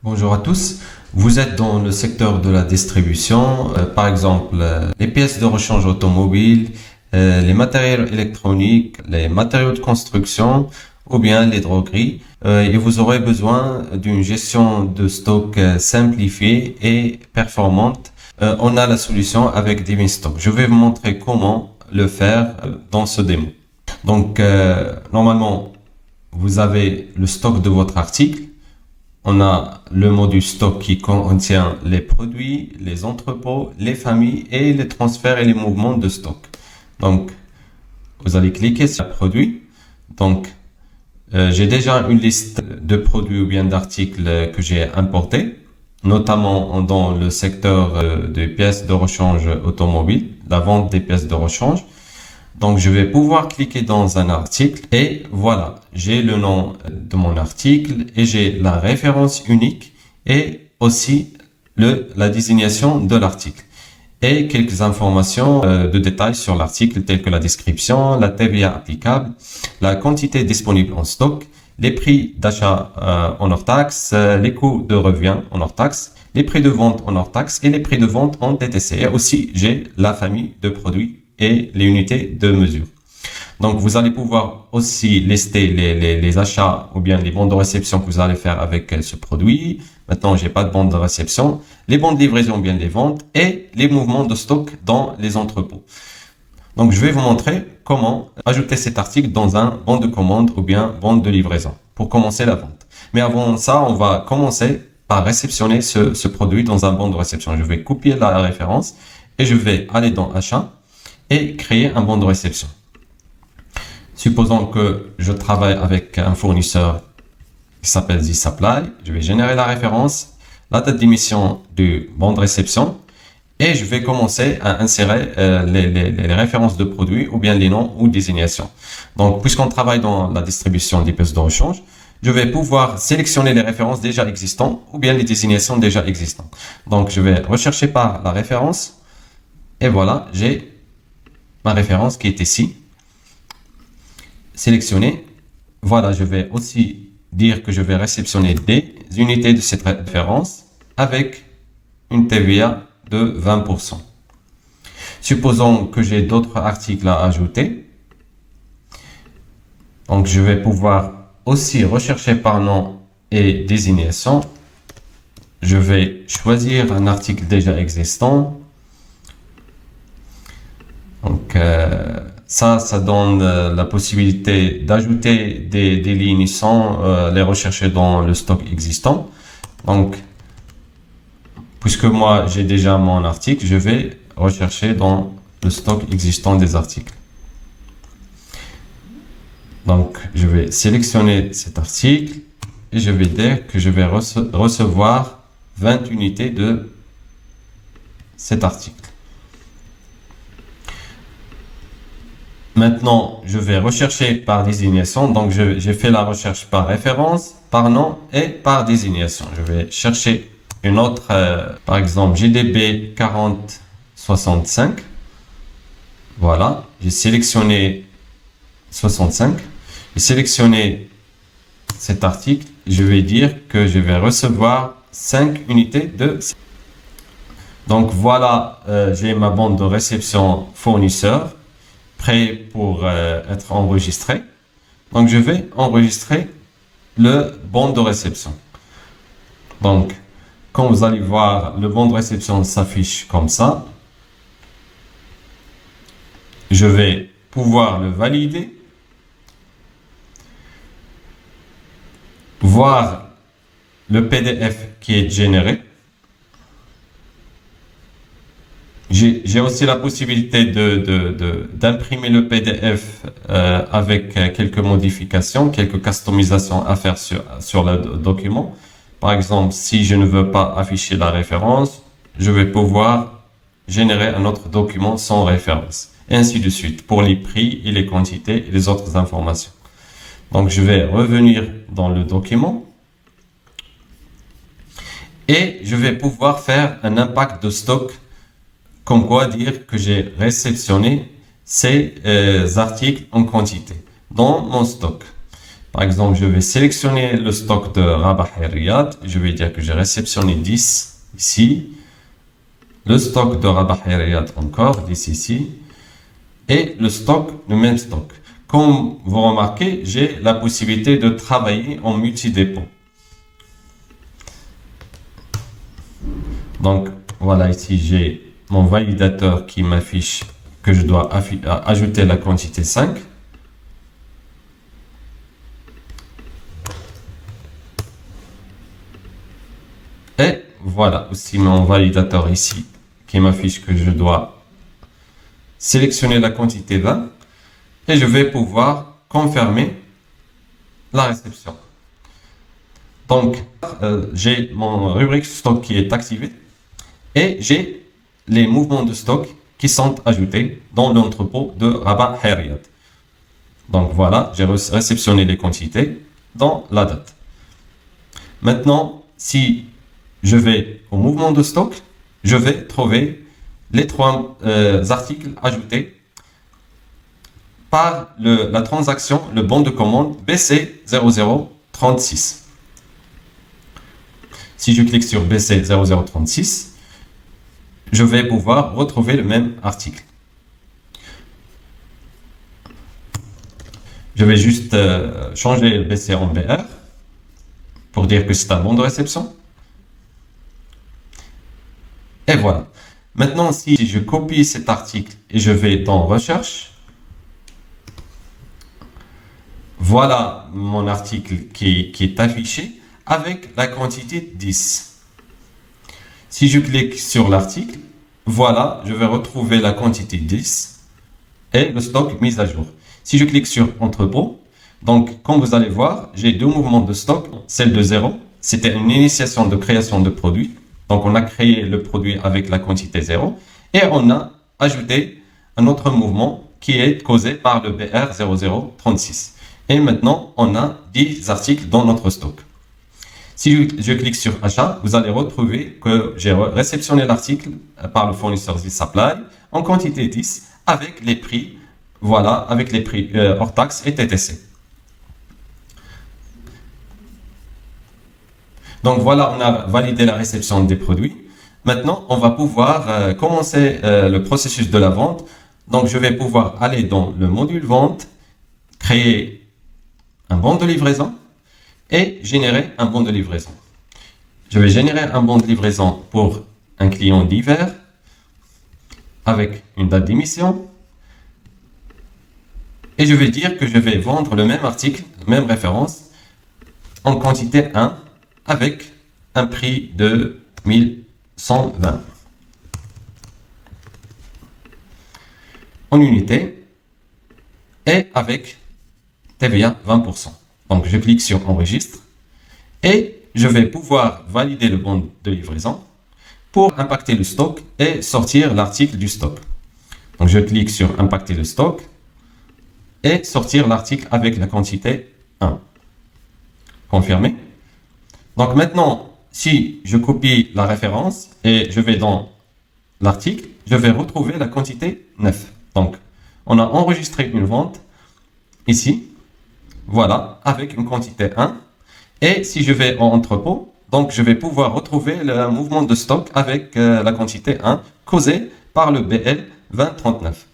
Bonjour à tous. Vous êtes dans le secteur de la distribution, par exemple les pièces de rechange automobile, les matériels électroniques, les matériaux de construction ou bien les drogueries. Et vous aurez besoin d'une gestion de stock simplifiée et performante. On a la solution avec Divinstock. Je vais vous montrer comment le faire dans ce démo. Donc, normalement, vous avez le stock de votre article. On a le module stock qui contient les produits, les entrepôts, les familles et les transferts et les mouvements de stock. Donc, vous allez cliquer sur produit. Donc, j'ai déjà une liste de produits ou bien d'articles que j'ai importés, notamment dans le secteur des pièces de rechange automobile, la vente des pièces de rechange. Donc, je vais pouvoir cliquer dans un article et voilà, j'ai le nom de mon article et j'ai la référence unique et aussi la désignation de l'article et quelques informations de détails sur l'article telles que la description, la TVA applicable, la quantité disponible en stock, les prix d'achat en hors taxe, les coûts de revient en hors taxe, les prix de vente en hors taxe et les prix de vente en TTC. Et aussi, j'ai la famille de produits et les unités de mesure. Donc, vous allez pouvoir aussi lister les achats ou bien les bons de réception que vous allez faire avec ce produit. Maintenant, j'ai pas de bons de réception, les bons de livraison ou bien les ventes et les mouvements de stock dans les entrepôts. Donc, je vais vous montrer comment ajouter cet article dans un bon de commande ou bien bon de livraison pour commencer la vente. Mais avant ça, on va commencer par réceptionner ce produit dans un bon de réception. Je vais copier la référence et je vais aller dans achat et créer un bon de réception. Supposons que je travaille avec un fournisseur qui s'appelle Z-Supply. Je vais générer la référence, la date d'émission du bon de réception et je vais commencer à insérer les références de produits ou bien les noms ou désignations. Donc, puisqu'on travaille dans la distribution des pièces de rechange, je vais pouvoir sélectionner les références déjà existantes ou bien les désignations déjà existantes. Donc, je vais rechercher par la référence et voilà, j'ai ma référence qui est ici. Sélectionner. Voilà, je vais aussi dire que je vais réceptionner des unités de cette référence avec une TVA de 20%. Supposons que j'ai d'autres articles à ajouter. Donc, je vais pouvoir aussi rechercher par nom et désignation. Je vais choisir un article déjà existant. Donc, ça donne la possibilité d'ajouter des lignes sans les rechercher dans le stock existant. Donc, puisque moi, j'ai déjà mon article, je vais rechercher dans le stock existant des articles. Donc, je vais sélectionner cet article et je vais dire que je vais recevoir 20 unités de cet article. Maintenant, je vais rechercher par désignation. Donc, j'ai fait la recherche par référence, par nom et par désignation. Je vais chercher une autre, par exemple, GDB 4065. Voilà, j'ai sélectionné 65. J'ai sélectionné cet article. Je vais dire que je vais recevoir 5 unités de... Donc, voilà, j'ai ma bande de réception fournisseur prêt pour être enregistré. Donc, je vais enregistrer le bon de réception. Donc, quand vous allez voir, le bon de réception s'affiche comme ça. Je vais pouvoir le valider. Voir le PDF qui est généré. J'ai aussi la possibilité d'imprimer le PDF avec quelques modifications, quelques customisations à faire sur le document. Par exemple, si je ne veux pas afficher la référence, je vais pouvoir générer un autre document sans référence. Et ainsi de suite, pour les prix et les quantités et les autres informations. Donc, je vais revenir dans le document. Et je vais pouvoir faire un impact de stock. Comme quoi dire que j'ai réceptionné ces articles en quantité dans mon stock. Par exemple, je vais sélectionner le stock de Rabah et Riyad. Je vais dire que j'ai réceptionné 10 ici. Le stock de Rabah et Riyad encore, 10 ici. Et le stock, le même stock. Comme vous remarquez, j'ai la possibilité de travailler en multi-dépôt. Donc, voilà, ici, j'ai mon validateur qui m'affiche que je dois ajouter la quantité 5. Et voilà aussi mon validateur ici qui m'affiche que je dois sélectionner la quantité 20 et je vais pouvoir confirmer la réception. Donc, j'ai mon rubrique stock qui est activée et j'ai les mouvements de stock qui sont ajoutés dans l'entrepôt de Rabah et Riyad. Donc voilà, j'ai réceptionné les quantités dans la date. Maintenant, si je vais au mouvement de stock, je vais trouver les trois articles ajoutés par la transaction, le bon de commande BC0036. Si je clique sur BC0036, je vais pouvoir retrouver le même article. Je vais juste changer le BC en BR pour dire que c'est un bon de réception. Et voilà. Maintenant, si je copie cet article et je vais dans Recherche, voilà mon article qui est affiché avec la quantité 10. Si je clique sur l'article, voilà, je vais retrouver la quantité 10 et le stock mis à jour. Si je clique sur Entrepôt, donc comme vous allez voir, j'ai deux mouvements de stock. Celle de 0, c'était une initiation de création de produit. Donc on a créé le produit avec la quantité 0 et on a ajouté un autre mouvement qui est causé par le BR0036. Et maintenant, on a 10 articles dans notre stock. Si je clique sur Achat, vous allez retrouver que j'ai réceptionné l'article par le fournisseur Z-Supply en quantité 10 avec les prix, voilà, avec les prix hors taxes et TTC. Donc voilà, on a validé la réception des produits. Maintenant, on va pouvoir commencer le processus de la vente. Donc je vais pouvoir aller dans le module vente, créer un bon de livraison et générer un bon de livraison. Je vais générer un bon de livraison pour un client d'hiver avec une date d'émission et je vais dire que je vais vendre le même article, même référence en quantité 1 avec un prix de 1120 en unité et avec TVA 20%. Donc, je clique sur Enregistre et je vais pouvoir valider le bon de livraison pour impacter le stock et sortir l'article du stock. Donc, je clique sur Impacter le stock et sortir l'article avec la quantité 1. Confirmer. Donc, maintenant, si je copie la référence et je vais dans l'article, je vais retrouver la quantité 9. Donc, on a enregistré une vente ici. Voilà, avec une quantité 1. Et si je vais en entrepôt, donc je vais pouvoir retrouver le mouvement de stock avec la quantité 1 causé par le BL 2039.